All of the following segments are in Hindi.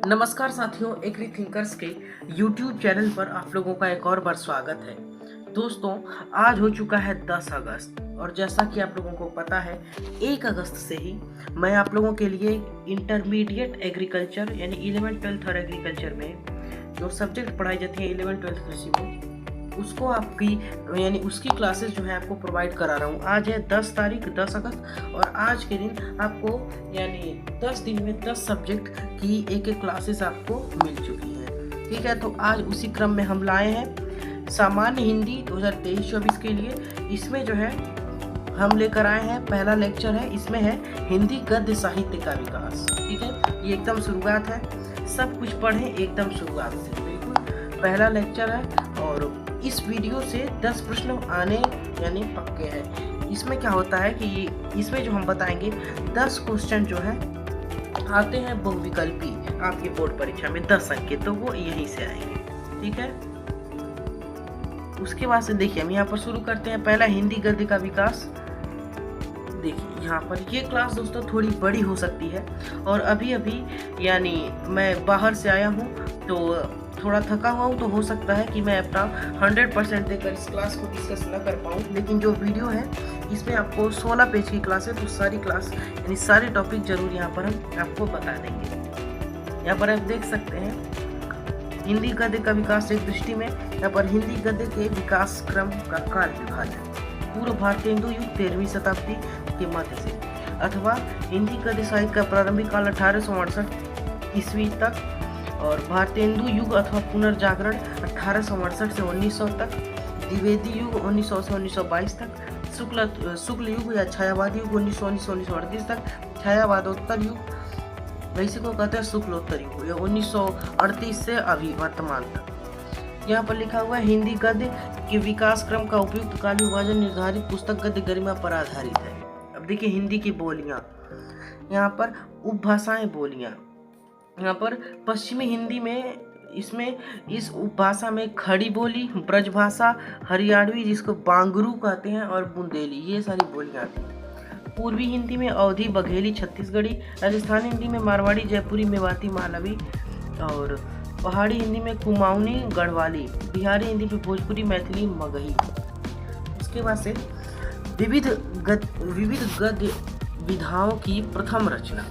नमस्कार साथियों, एग्री थिंकर्स के YouTube चैनल पर आप लोगों का एक और बार स्वागत है। दोस्तों, आज हो चुका है 10 अगस्त और जैसा कि आप लोगों को पता है 1 अगस्त से ही मैं आप लोगों के लिए इंटरमीडिएट एग्रीकल्चर यानी 11th 12th और एग्रीकल्चर में जो सब्जेक्ट पढ़ाई जाती है 11th 12th कृषि में उसको आपकी यानी उसकी क्लासेस जो है आपको प्रोवाइड करा रहा हूँ। आज है 10 तारीख 10 अगस्त और आज के दिन आपको यानी 10 दिन में 10 सब्जेक्ट की एक क्लासेस आपको मिल चुकी है। ठीक है, तो आज उसी क्रम में हम लाए हैं सामान्य हिंदी 2023-24 के लिए। इसमें जो है हम लेकर आए हैं, पहला लेक्चर है, इसमें है हिंदी गद्य साहित्य का विकास। ठीक है, ये एकदम शुरुआत है, सब कुछ पढ़ें एकदम शुरुआत से, बिल्कुल पहला लेक्चर है। और इस वीडियो से 10 प्रश्न आने यानी पक्के हैं। इसमें क्या होता है कि इसमें जो हम बताएंगे 10 क्वेश्चन जो है आते हैं बहुविकल्पी आपके बोर्ड परीक्षा में 10 अंक के, तो वो यहीं से आएंगे। ठीक है, उसके बाद से देखिए हम यहाँ पर शुरू करते हैं। पहला हिंदी गद्य का विकास। देखिए यहाँ पर ये क्लास दोस्तों थोड़ी बड़ी हो सकती है और अभी यानी मैं बाहर से आया हूँ तो थोड़ा थका हुआ हूँ, तो हो सकता है कि मैं अपना 100% देकर इस क्लास को डिस्कस न कर पाऊँ। लेकिन जो वीडियो है इसमें आपको 16 पेज की क्लास है, तो सारी क्लास यानी सारे टॉपिक जरूर यहाँ पर हम आपको बता देंगे। यहाँ पर आप देख सकते हैं हिंदी गद्य का विकास एक दृष्टि में। यहाँ पर हिंदी गद्य के विकास क्रम का काल विभाजन पूर्व भारतेंदु युग 13वीं शताब्दी के मध्य से, अथवा हिंदी गद्य साहित्य का प्रारंभिक काल 1868 ईस्वी तक और भारतेंदु युग अथवा पुनर्जागरण 1868 से 1900 तक, द्विवेदी युग 1900 से 1922 तक, शुक्ल युग या छायावादी युग 1919 से 1938 तक, छायावादोत्तर युग वैसे को कहते हैं शुक्लोत्तर युग, या 1938 से अभी वर्तमान तक। यहाँ पर लिखा हुआ है हिंदी गद्य के विकास क्रम का उपयुक्त काल विभाजन निर्धारित पुस्तक गद्य गरिमा पर आधारित है। अब देखिए हिंदी की बोलियां, यहाँ पर उपभाषाएं बोलियां। यहाँ पर पश्चिमी हिंदी में इसमें इस उपभाषा में खड़ी बोली, ब्रजभाषा, हरियाणवी जिसको बांगरू कहते हैं और बुंदेली, ये सारी बोलियां आती हैं। पूर्वी हिंदी में अवधी, बघेली, छत्तीसगढ़ी, राजस्थानी हिंदी में मारवाड़ी, जयपुरी, मेवाती, मालवी और पहाड़ी हिंदी में कुमाऊनी, गढ़वाली, बिहारी हिंदी में भोजपुरी, मैथिली, मगही। उसके बाद से विविध गद्य विधाओं की प्रथम रचना।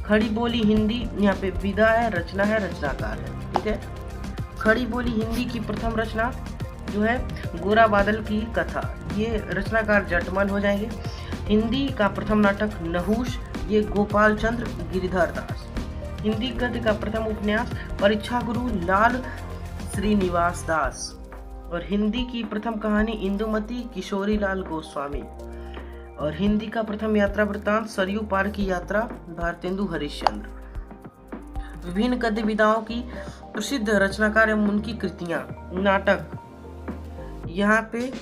खड़ी बोली हिंदी, यहाँ पे विधा है, रचना है, रचनाकार है। ठीक है, खड़ी बोली हिंदी की प्रथम रचना जो है गोरा बादल की कथा, ये रचनाकार जटमल हो जाएंगे। हिंदी का प्रथम नाटक नहुष, ये गोपाल चंद्र गिरिधर दास। हिंदी गद्य का प्रथम उपन्यास परीक्षा गुरु लाल श्रीनिवास दास। और हिंदी की प्रथम कहानी इंदुमती किशोरी लाल गोस्वामी। और हिंदी का प्रथम यात्रा वृत्तांत सरयू पार की यात्रा भारतेंदु हरिश्चंद्र। विभिन्न गद्य विधाओं की प्रसिद्ध रचनाकार एवं उनकी कृतियां। नाटक, यहाँ पे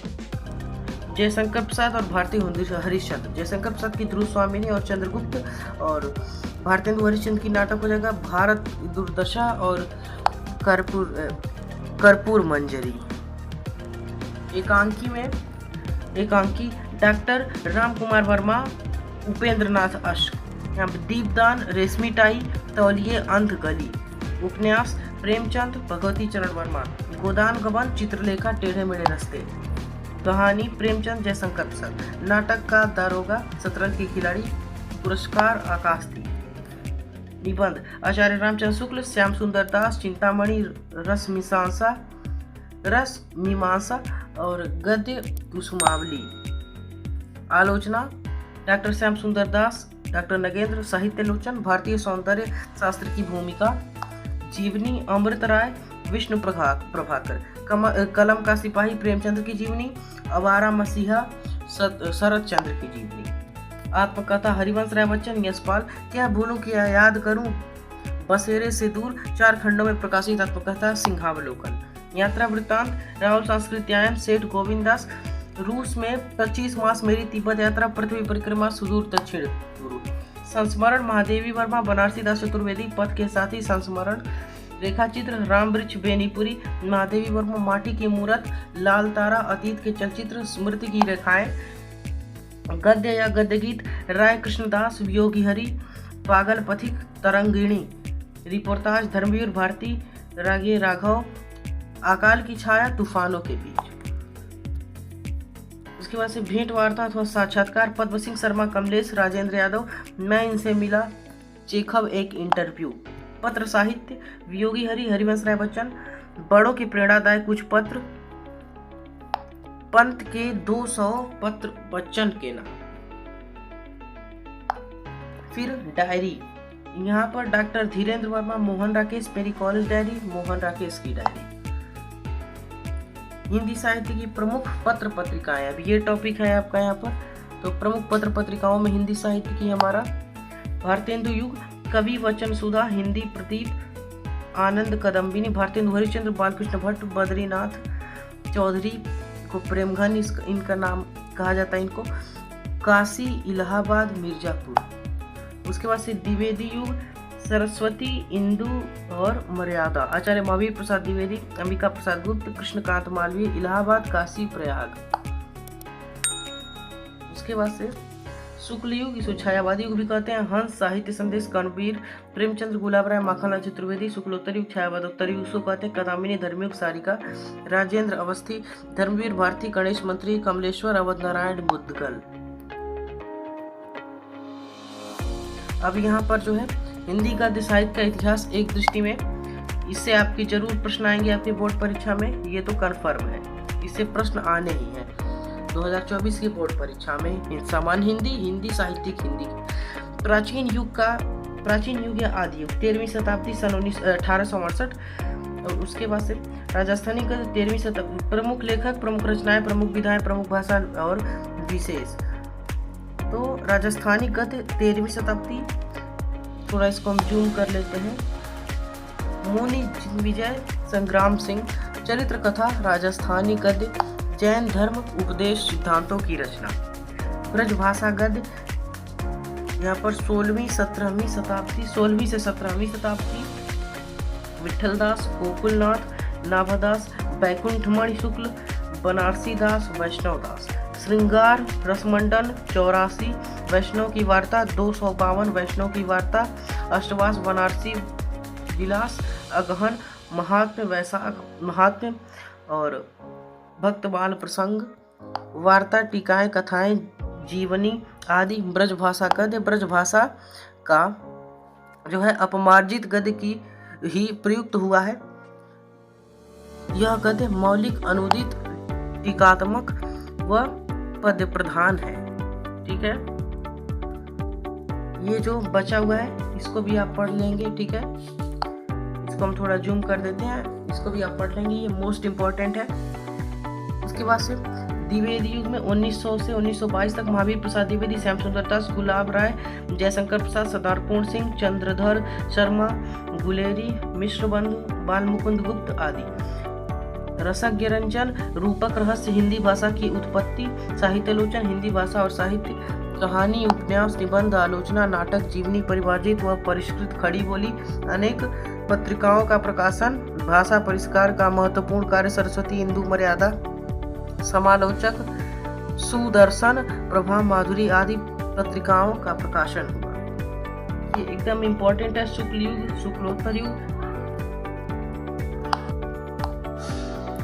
जयशंकर प्रसाद और भारतेंदु हरिश्चंद्र। जयशंकर प्रसाद की ध्रुव स्वामिनी और चंद्रगुप्त, और भारतेंदु हरिश्चंद्र की नाटक हो जाएगा भारत दुर्दशा और कर्पूर मंजरी। एकांकी डॉक्टर राम कुमार वर्मा, उपेंद्र नाथ अश्क। यहाँ पर दीपदान, रेशमी टाई, तौलिए अंध गली। उपन्यास प्रेमचंद, भगवती चरण वर्मा। गोदान गबन, चित्रलेखा, टेढ़े मेढ़े रास्ते। कहानी प्रेमचंद, जयशंकर प्रसाद। नाटक का दारोगा, शतरंज के खिलाड़ी। पुरस्कार आकाशदीप। निबंध आचार्य रामचंद्र शुक्ल, श्याम सुंदर दास, चिंतामणि, रस मीमांसा और गद्य कुसुमावली। आलोचना डॉक्टर श्याम सुंदर दास, डॉक्टर नगेंद्र, साहित्य लोचन, भारतीय सौंदर्य शास्त्र की भूमिका। जीवनी अमृत राय, विष्णु प्रभाकर। कलम का सिपाही प्रेमचंद्र की जीवनी। अवारा मसीहा शरद चंद्र की जीवनी। आत्मकथा हरिवंश राय बच्चन, यशपाल। क्या भूलूं क्या याद करूं, बसेरे से दूर, 4 खंडों में प्रकाशित आत्मकथा सिंहावलोकन। यात्रा वृत्तांत राहुल संस्कृत्यायन, सेठ गोविंद दास। रूस में 25 मास मेरी तिब्बत यात्रा, पृथ्वी परिक्रमा, सुदूर दक्षिण गुरु। संस्मरण महादेवी वर्मा, बनारसी दास चतुर्वेदी, पथ के साथी संस्मरण। रेखाचित्र राम वृक्ष बेनीपुरी, महादेवी वर्मा, माटी की मूरत, लाल तारा, अतीत के चलचित्र, स्मृति की रेखाएं। गद्य या गद्य गीत राय कृष्णदास, योगी हरि, पागल पथिक तरंगिणी, रिपोर्टाज धर्मवीर भारती रागे राघव, अकाल की छाया तूफानों के बीच। उसके बाद से भेंट वार्ता अथवा साक्षात्कार, पद्म सिंह शर्मा कमलेश राजेंद्र यादव, मैं इनसे मिला, चेखव एक इंटरव्यू। पत्र साहित्य, वियोगी हरि हरिवंश राय बच्चन, बड़ों की प्रेरणादायक कुछ पत्र, पंत के 200 पत्र बच्चन के नाम। फिर डायरी, यहाँ पर डॉक्टर धीरेन्द्र वर्मा, मोहन राकेश, मेरी कॉलेज डायरी, मोहन राकेश की डायरी। हिंदी साहित्य की प्रमुख पत्र पत्रिकाएं, अब ये टॉपिक है आपका यहाँ पर। तो प्रमुख पत्र पत्रिकाओं में हिंदी साहित्य की हमारा भारतेंदु युग, कवि वचन सुधा, हिंदी प्रदीप, आनंद कदम्बिनी, भारतेंदु हरिश्चंद्र, बालकृष्ण भट्ट, बद्रीनाथ चौधरी को प्रेमघन इनका नाम कहा जाता है इनको, काशी, इलाहाबाद, मिर्जापुर। उसके बाद से द्विवेदी युग, सरस्वती, इंदु और मर्यादा, आचार्य महावीर प्रसाद द्विवेदी, अंबिका प्रसाद गुप्त, कृष्णकांत मालवीय, इलाहाबाद, काशी, प्रयाग। उसके बाद से शुक्ल युग, इसको छायावादी युग भी कहते हैं, हंस, साहित्य संदेश, कणवीर, प्रेमचंद्र, गुलाब राय, माखनलाल चतुर्वेदी। शुक्लोत्तर युग, छायावादोत्तर युग उसको कहते हैं, कदामिनी, धर्मयुग, सारिका, राजेंद्र अवस्थी, धर्मवीर भारती, गणेश मंत्री, कमलेश्वर, अवध नारायण, मुद्गल। अब यहाँ पर जो है हिंदी गद्य साहित्य का इतिहास एक दृष्टि में, इससे आपकी जरूर प्रश्न आएंगे आपके बोर्ड परीक्षा में, ये तो कन्फर्म है, इससे प्रश्न आने ही हैं 2024 की बोर्ड परीक्षा में। सामान्य हिंदी, हिंदी साहित्यिक हिंदी। प्राचीन युग या आदि युग, 13वीं शताब्दी, सन 1868। और उसके बाद से राजस्थानी गद्य 13वीं शताब्दी, प्रमुख लेखक, प्रमुख रचनाएं, प्रमुख विधाएं, प्रमुख भाषा और विशेष। तो राजस्थानी गद्य 13वीं शताब्दी, थोड़ा इसको हम जूम कर लेते हैं। मुनि विजय, संग्राम सिंह, चरित्र कथा, राजस्थानी गद्य, जैन धर्म उपदेश सिद्धांतों की रचना। ब्रजभाषा गद्य यहाँ पर 16वीं से 17वीं शताब्दी, विठलदास, गोकुलनाथ, नाभादास, बैकुंठमणि शुक्ल, बनारसी दास, वैष्णव दास। श्रृंगार रसमंडल 84, वैष्णव की वार्ता 252, वैष्णव की वार्ता, अष्टवास, बनारसी विलास, अगहन, महात्म्य, वैशाख महात्म्य और भक्त बाल प्रसंग, वार्ता, टीकाएं, कथाएं, जीवनी आदि। ब्रजभाषा गद्य, ब्रजभाषा का जो है अपमार्जित गद्य की ही प्रयुक्त हुआ है। यह गद्य मौलिक, अनुदित, टीकात्मक व पद्य प्रधान है। ठीक है, ये जो बचा हुआ है इसको भी आप पढ़ लेंगे। ठीक है, इसको हम थोड़ा जूम कर देते हैं, इसको भी आप पढ़ लेंगे, ये मोस्ट इम्पोर्टेंट है। उसके बाद से द्विवेदी युग में 1900 से 1922 तक महावीर प्रसाद द्विवेदी, श्याम सुंदर दास, गुलाब राय, जयशंकर प्रसाद, सरदार पूर्ण सिंह, चंद्रधर शर्मा, गुलेरी, मिश्र बंधु, बाल मुकुंद गुप्त आदि। रसज्ञ रंजन, रूपक रहस्य, हिंदी भाषा की उत्पत्ति, साहित्यालोचन, हिंदी भाषा और साहित्य, कहानी, उपन्यास, निबंध, आलोचना, नाटक, जीवनी, परिभाषित व परिष्कृत, खड़ी बोली, अनेक पत्रिकाओं का प्रकाशन, भाषा परिष्कार का महत्वपूर्ण कार्य, सरस्वती, इंदु, मर्यादा, समालोचक, सुदर्शन, प्रभा, माधुरी आदि पत्रिकाओं का प्रकाशन हुआ। ये एकदम इम्पोर्टेंट है। शुक्ल युग, शुक्लोत्तर युग,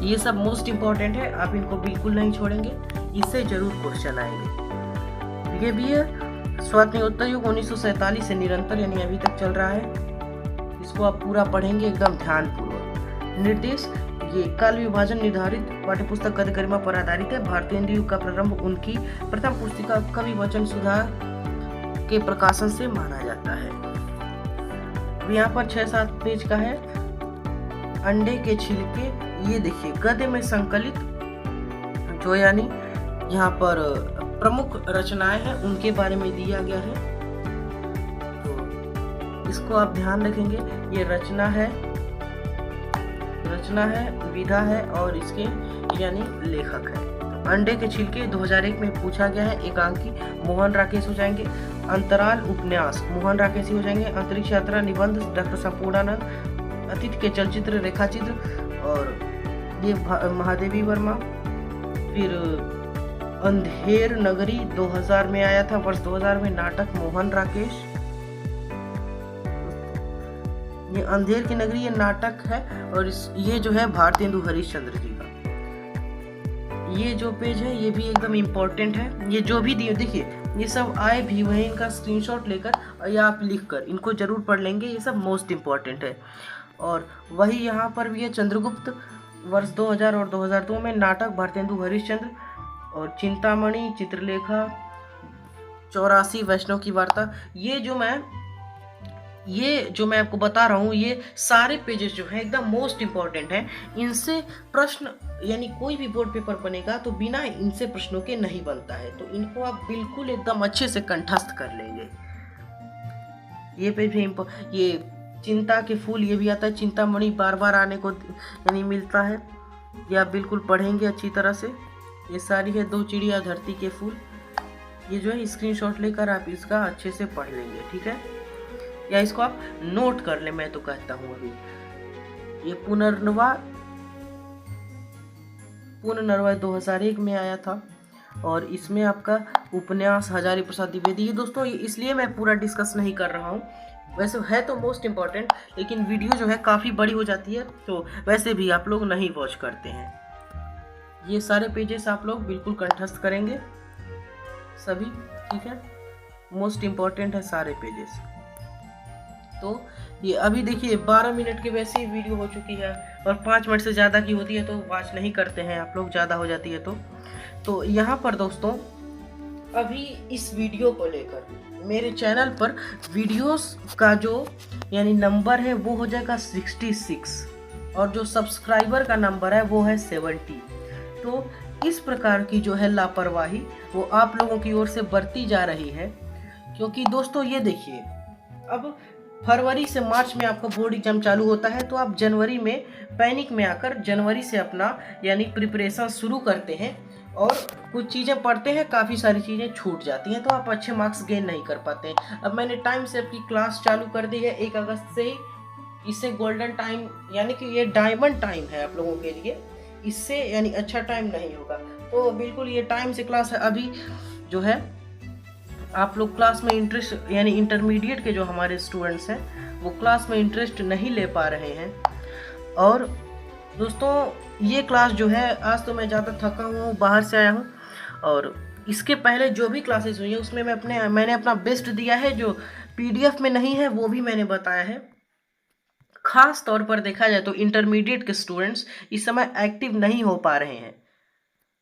ये सब मोस्ट इम्पोर्टेंट है, आप इनको बिल्कुल नहीं छोड़ेंगे, इससे जरूर क्वेश्चन आएंगे। ये भी है स्वातंत्रोत्तर युग 1947 से निरंतर यानी अभी तक चल रहा है, इसको आप पूरा पढ़ेंगे एकदम ध्यानपूर्वक। निर्देश, ये काल विभाजन निर्धारित पाठ्यपुस्तक गद्य गरिमा पर आधारित है। भारतेंदु युग का प्रारंभ उनकी प्रथम पुस्तिका कवि वचन सुधा के प्रकाशन से माना जाता है। अब यहाँ पर 6-7 पेज का है। अंडे के छिलके, ये देखिए गद्य में संकलित जो यानी यहाँ पर प्रमुख रचनाएं हैं उनके बारे में दिया गया है, तो इसको आप ध्यान रखेंगे। ये रचना है, विधा है और इसके यानी लेखक है। अंडे के छिलके 2001 में पूछा गया है, एकांकी मोहन राकेश हो जाएंगे। अंतराल उपन्यास मोहन राकेश हो जाएंगे। अंतरिक्ष यात्रा निबंध डॉक्टर संपूर्णानंद। अतीत के चलचित्र रेखाचित्र और ये महादेवी वर्मा। फिर अंधेर नगरी 2000 में आया था, वर्ष 2000 में नाटक मोहन राकेश। ये अंधेर की नगरी ये नाटक है और ये जो है भारतेंदु हरिश्चंद्र जी का। ये जो पेज है ये भी एकदम इम्पोर्टेंट है। ये जो भी दिए देखिए ये सब आए भी वही इनका स्क्रीनशॉट लेकर या आप लिख कर इनको जरूर पढ़ लेंगे, ये सब मोस्ट इम्पॉर्टेंट है। और वही यहाँ पर भी है चंद्रगुप्त वर्ष 2000 और 2002 में नाटक भारतेंदु हरिश्चंद्र और चिंतामणि, चित्रलेखा, 84 वैष्णव की वार्ता। ये जो मैं आपको बता रहा हूँ ये सारे पेजेस जो हैं एकदम मोस्ट इम्पॉर्टेंट हैं। इनसे प्रश्न यानी कोई भी बोर्ड पेपर बनेगा तो बिना इनसे प्रश्नों के नहीं बनता है, तो इनको आप बिल्कुल एकदम अच्छे से कंठस्थ कर लेंगे। ये पेज भी ये चिंता के फूल ये भी आता है, चिंतामणि बार बार आने को यानी मिलता है, ये आप बिल्कुल पढ़ेंगे अच्छी तरह से। ये सारी है दो चिड़िया धरती के फूल, ये जो है स्क्रीनशॉट लेकर आप इसका अच्छे से पढ़ लेंगे, ठीक है, या इसको आप नोट कर ले, मैं तो कहता हूँ। अभी ये पुनर्नवा 2001 में आया था और इसमें आपका उपन्यास हजारी प्रसाद द्विवेदी। ये दोस्तों इसलिए मैं पूरा डिस्कस नहीं कर रहा हूँ, वैसे है तो मोस्ट इम्पॉर्टेंट, लेकिन वीडियो जो है काफ़ी बड़ी हो जाती है तो वैसे भी आप लोग नहीं वॉच करते हैं। ये सारे पेजेस आप लोग बिल्कुल कंठस्थ करेंगे सभी, ठीक है, मोस्ट इम्पॉर्टेंट है सारे पेजेस। तो ये अभी देखिए 12 मिनट की वैसे ही वीडियो हो चुकी है और 5 मिनट से ज़्यादा की होती है तो वॉच नहीं करते हैं आप लोग, ज़्यादा हो जाती है तो यहाँ पर दोस्तों अभी इस वीडियो को लेकर मेरे चैनल पर वीडियोस का जो यानी नंबर है वो हो जाएगा 66 और जो सब्सक्राइबर का नंबर है वो है 70। तो इस प्रकार की जो है लापरवाही वो आप लोगों की ओर से बरती जा रही है, क्योंकि दोस्तों ये देखिए अब फरवरी से मार्च में आपका बोर्ड एग्जाम चालू होता है तो आप जनवरी में पैनिक में आकर जनवरी से अपना यानी प्रिपरेशन शुरू करते हैं और कुछ चीज़ें पढ़ते हैं, काफ़ी सारी चीज़ें छूट जाती हैं तो आप अच्छे मार्क्स गेन नहीं कर पाते हैं। अब मैंने टाइम से आपकी क्लास चालू कर दी है 1 अगस्त से ही, इससे गोल्डन टाइम यानी कि ये डायमंड टाइम है आप लोगों के लिए, इससे यानी अच्छा टाइम नहीं होगा। तो बिल्कुल ये टाइम से क्लास है। अभी जो है आप लोग क्लास में इंटरेस्ट यानी इंटरमीडिएट के जो हमारे स्टूडेंट्स हैं वो क्लास में इंटरेस्ट नहीं ले पा रहे हैं। और दोस्तों ये क्लास जो है आज तो मैं ज़्यादा थका हुआ हूँ, बाहर से आया हूँ, और इसके पहले जो भी क्लासेस हुई है उसमें मैंने अपना बेस्ट दिया है, जो पीडीएफ में नहीं है वो भी मैंने बताया है। खास तौर पर देखा जाए तो इंटरमीडिएट के स्टूडेंट्स इस समय एक्टिव नहीं हो पा रहे हैं,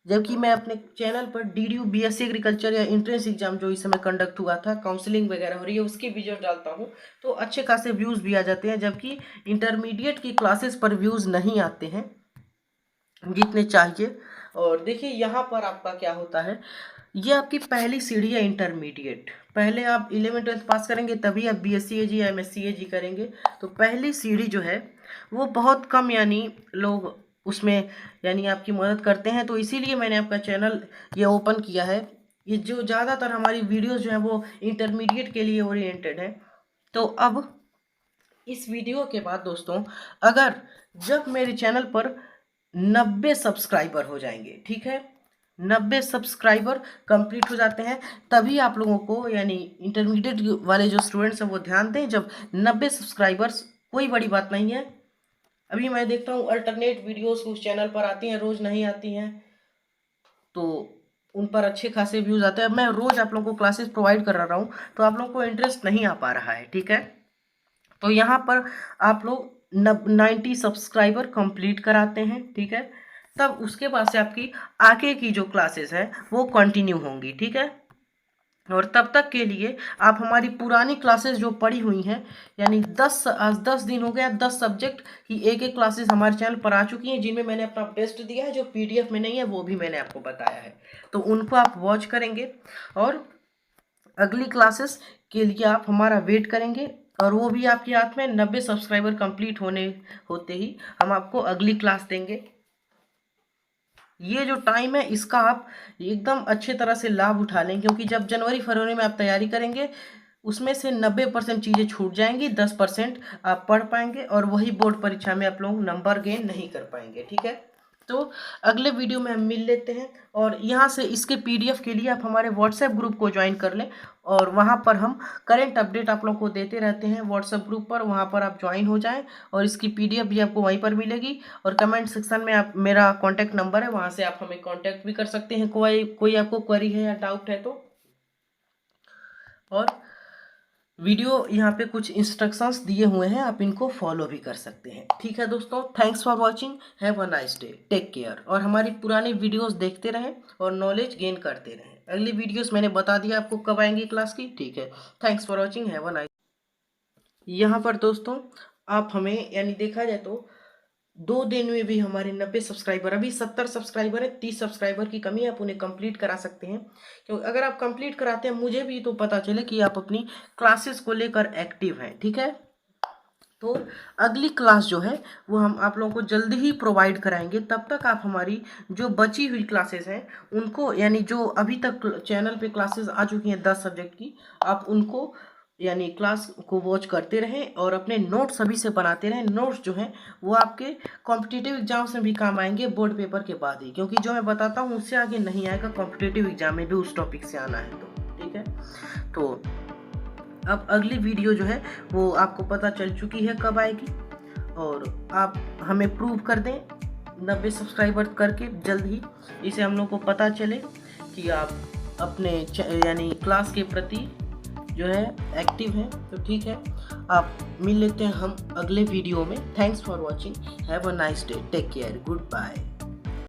जबकि मैं अपने चैनल पर DDU BSc एग्रीकल्चर या एंट्रेंस एग्जाम जो इस समय कंडक्ट हुआ था, काउंसलिंग वगैरह हो रही है, उसकी वीडियो डालता हूँ तो अच्छे खासे व्यूज़ भी आ जाते हैं, जबकि इंटरमीडिएट की क्लासेस पर व्यूज़ नहीं आते हैं जितने चाहिए। और देखिए यहाँ पर आपका क्या होता है, ये आपकी पहली सीढ़ी है इंटरमीडिएट। पहले आप 11th-12th पास करेंगे तभी आप BSc AG या MSc AG करेंगे, तो पहली सीढ़ी जो है वो बहुत कम यानी लोग उसमें यानी आपकी मदद करते हैं, तो इसीलिए मैंने आपका चैनल ये ओपन किया है। ये जो ज़्यादातर हमारी वीडियोस जो हैं वो इंटरमीडिएट के लिए ओरिएंटेड है। तो अब इस वीडियो के बाद दोस्तों अगर जब मेरे चैनल पर 90 सब्सक्राइबर हो जाएंगे, ठीक है, 90 सब्सक्राइबर कंप्लीट हो जाते हैं तभी आप लोगों को यानी इंटरमीडिएट वाले जो स्टूडेंट्स हैं वो ध्यान दें। जब 90 सब्सक्राइबर्स कोई बड़ी बात नहीं है। अभी मैं देखता हूँ अल्टरनेट वीडियोस उस चैनल पर आती हैं, रोज़ नहीं आती हैं, तो उन पर अच्छे खासे व्यूज़ आते हैं। मैं रोज़ आप लोगों को क्लासेस प्रोवाइड कर रहा हूँ तो आप लोगों को इंटरेस्ट नहीं आ पा रहा है, ठीक है। तो यहाँ पर आप लोग 90 सब्सक्राइबर कंप्लीट कराते हैं, ठीक है, तब उसके बाद से आपकी आगे की जो क्लासेस हैं वो कंटिन्यू होंगी, ठीक है। और तब तक के लिए आप हमारी पुरानी क्लासेस जो पढ़ी हुई हैं यानी 10 दिन हो गया, 10 सब्जेक्ट की एक क्लासेस हमारे चैनल पर आ चुकी हैं, जिनमें मैंने अपना बेस्ट दिया है, जो PDF में नहीं है वो भी मैंने आपको बताया है, तो उनको आप वॉच करेंगे और अगली क्लासेस के लिए आप हमारा वेट करेंगे, और वो भी आपके हाथ में 90 सब्सक्राइबर कंप्लीट होते ही हम आपको अगली क्लास देंगे। ये जो टाइम है इसका आप एकदम अच्छे तरह से लाभ उठा लें, क्योंकि जब जनवरी फरवरी में आप तैयारी करेंगे उसमें से 90% चीज़ें छूट जाएंगी, 10% आप पढ़ पाएंगे और वही बोर्ड परीक्षा में आप लोग नंबर गेन नहीं कर पाएंगे, ठीक है। तो अगले वीडियो में हम मिल लेते हैं, और यहाँ से इसके PDF के लिए आप हमारे WhatsApp ग्रुप को ज्वाइन कर लें। और वहाँ पर हम करंट अपडेट आप लोग को देते रहते हैं व्हाट्सएप ग्रुप पर, वहाँ पर आप ज्वाइन हो जाएं और इसकी पीडीएफ भी आपको वहीं पर मिलेगी। और कमेंट सेक्शन में आप मेरा कॉन्टैक्ट नंबर है, वहाँ से आप हमें कॉन्टैक्ट भी कर सकते हैं कोई आपको क्वेरी है या डाउट है तो। और वीडियो यहाँ पे कुछ इंस्ट्रक्शंस दिए हुए हैं, आप इनको फॉलो भी कर सकते हैं। ठीक है दोस्तों, thanks for watching, have a nice day, take care. और हमारी पुरानी वीडियोस देखते रहें और नॉलेज गेन करते रहें। अगली वीडियोस मैंने बता दिया आपको कब आएंगी क्लास की। ठीक है, thanks for watching, have a nice. यहाँ पर दोस्तों आप हमें यानी देखा जाए तो 2 दिन में भी हमारे 90 सब्सक्राइबर, अभी 70 सब्सक्राइबर है, 30 सब्सक्राइबर की कमी है, आप उन्हें कंप्लीट करा सकते हैं। क्योंकि अगर आप कंप्लीट कराते हैं मुझे भी तो पता चले कि आप अपनी क्लासेस को लेकर एक्टिव हैं। ठीक है, तो अगली क्लास जो है वो हम आप लोगों को जल्दी ही प्रोवाइड कराएंगे। तब तक आप हमारी जो बची हुई क्लासेस हैं उनको, यानी जो अभी तक चैनल पे क्लासेस आ चुकी हैं 10 सब्जेक्ट की, आप उनको यानी क्लास को वॉच करते रहें और अपने नोट्स अभी से बनाते रहें। नोट्स जो हैं वो आपके कॉम्पिटिटिव एग्जाम्स में भी काम आएंगे बोर्ड पेपर के बाद ही, क्योंकि जो मैं बताता हूँ उससे आगे नहीं आएगा, कॉम्पिटिटिव एग्जाम में भी उस टॉपिक से आना है तो। ठीक है, तो अब अगली वीडियो जो है वो आपको पता चल चुकी है कब आएगी, और आप हमें प्रूव कर दें 90 सब्सक्राइबर करके जल्द ही, इसे हम लोग को पता चले कि आप अपने यानी क्लास के प्रति जो है एक्टिव हैं। तो ठीक है, आप मिल लेते हैं हम अगले वीडियो में। Thanks for watching, have a nice day, take care, good bye.